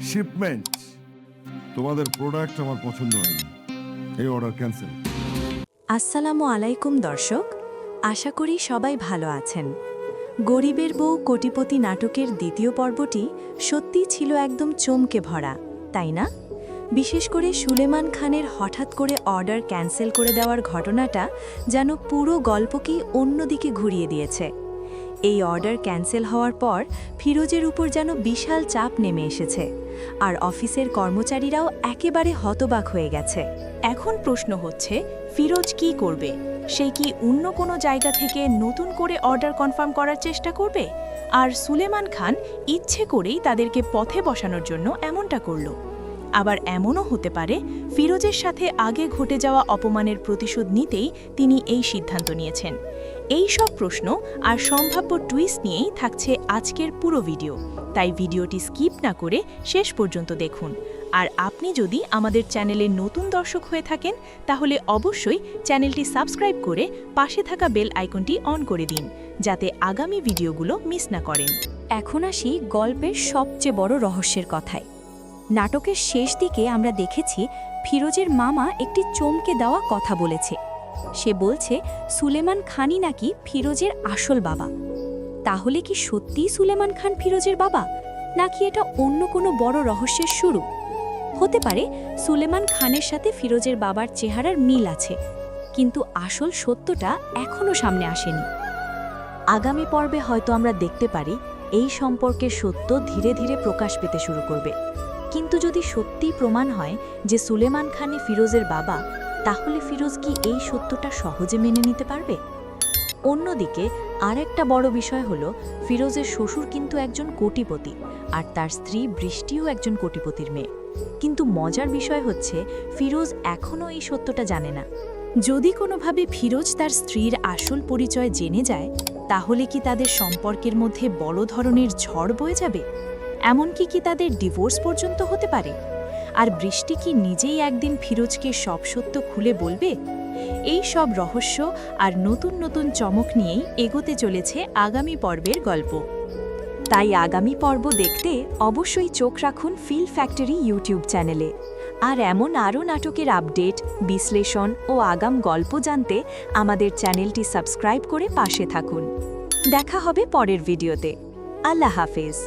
Shipment, তোমাদের product আমার পছন্দ হয়নি, এই অর্ডার ক্যান্সেল। আসসালামু আলাইকুম দর্শক, আশা করি সবাই ভালো আছেন। গরিবের বউ কোটিপতি নাটকের দ্বিতীয় পর্বটি সত্যি ছিল একদম চমকে ভরা, তাই না? বিশেষ করে সুলেমান খানের হঠাৎ করে অর্ডার ক্যান্সেল করে দেওয়ার ঘটনাটা যেন পুরো গল্পকেই অন্যদিকে ঘুরিয়ে দিয়েছে। এই অর্ডার ক্যান্সেল হওয়ার পর ফিরোজের উপর যেন বিশাল চাপ নেমে এসেছে, আর অফিসের কর্মচারীরাও একেবারে হতবাক হয়ে গেছে। এখন প্রশ্ন হচ্ছে, ফিরোজ কি করবে? সে কি অন্য কোনো জায়গা থেকে নতুন করে অর্ডার কনফার্ম করার চেষ্টা করবে? আর সুলেমান খান ইচ্ছে করেই তাদেরকে পথে বসানোর জন্য এমনটা করল। আবার এমনও হতে পারে, ফিরোজের সাথে আগে ঘটে যাওয়া অপমানের প্রতিশোধ নিতেই তিনি এই সিদ্ধান্ত নিয়েছেন। এই সব প্রশ্ন আর সম্ভাব্য টুইস্ট নিয়েই থাকছে আজকের পুরো ভিডিও, তাই ভিডিওটি স্কিপ না করে শেষ পর্যন্ত দেখুন। আর আপনি যদি আমাদের চ্যানেলের নতুন দর্শক হয়ে থাকেন, তাহলে অবশ্যই চ্যানেলটি সাবস্ক্রাইব করে পাশে থাকা বেল আইকনটি অন করে দিন, যাতে আগামী ভিডিওগুলো মিস না করেন। এখন আসি গল্পের সবচেয়ে বড় রহস্যের কথায়। নাটকের শেষ দিকে আমরা দেখেছি ফিরোজের মামা একটি চমকে দেওয়া কথা বলেছে। সে বলছে সুলেমান খানই নাকি ফিরোজের আসল বাবা। তাহলে কি সত্যিই সুলেমান খান ফিরোজের বাবা, নাকি এটা অন্য কোনো বড় রহস্যের শুরু? হতে পারে সুলেমান খানের সাথে ফিরোজের বাবার চেহারার মিল আছে, কিন্তু আসল সত্যটা এখনও সামনে আসেনি। আগামী পর্বে হয়তো আমরা দেখতে পারি এই সম্পর্কের সত্য ধীরে ধীরে প্রকাশ পেতে শুরু করবে। কিন্তু যদি সত্যিই প্রমাণ হয় যে সুলেমান খানই ফিরোজের বাবা, তাহলে ফিরোজ কি এই সত্যটা সহজে মেনে নিতে পারবে? অন্যদিকে আরেকটা বড় বিষয় হলো, ফিরোজের শ্বশুর কিন্তু একজন কোটিপতি, আর তার স্ত্রী বৃষ্টিও একজন কোটিপতির মেয়ে। কিন্তু মজার বিষয় হচ্ছে, ফিরোজ এখনও এই সত্যটা জানে না। যদি কোনোভাবে ফিরোজ তার স্ত্রীর আসল পরিচয় জেনে যায়, তাহলে কি তাদের সম্পর্কের মধ্যে বড় ধরনের ঝড় বয়ে যাবে? এমনকি কি তাদের ডিভোর্স পর্যন্ত হতে পারে? আর বৃষ্টি কি নিজেই একদিন ফিরোজকে সব সত্য খুলে বলবে? এই সব রহস্য আর নতুন নতুন চমক নিয়েই এগোতে চলেছে আগামী পর্বের গল্প। তাই আগামী পর্ব দেখতে অবশ্যই চোখ রাখুন ফিল ফ্যাক্টরি ইউটিউব চ্যানেলে। আর এমন আরও নাটকের আপডেট, বিশ্লেষণ ও আগাম গল্প জানতে আমাদের চ্যানেলটি সাবস্ক্রাইব করে পাশে থাকুন। দেখা হবে পরের ভিডিওতে। আল্লাহ হাফেজ।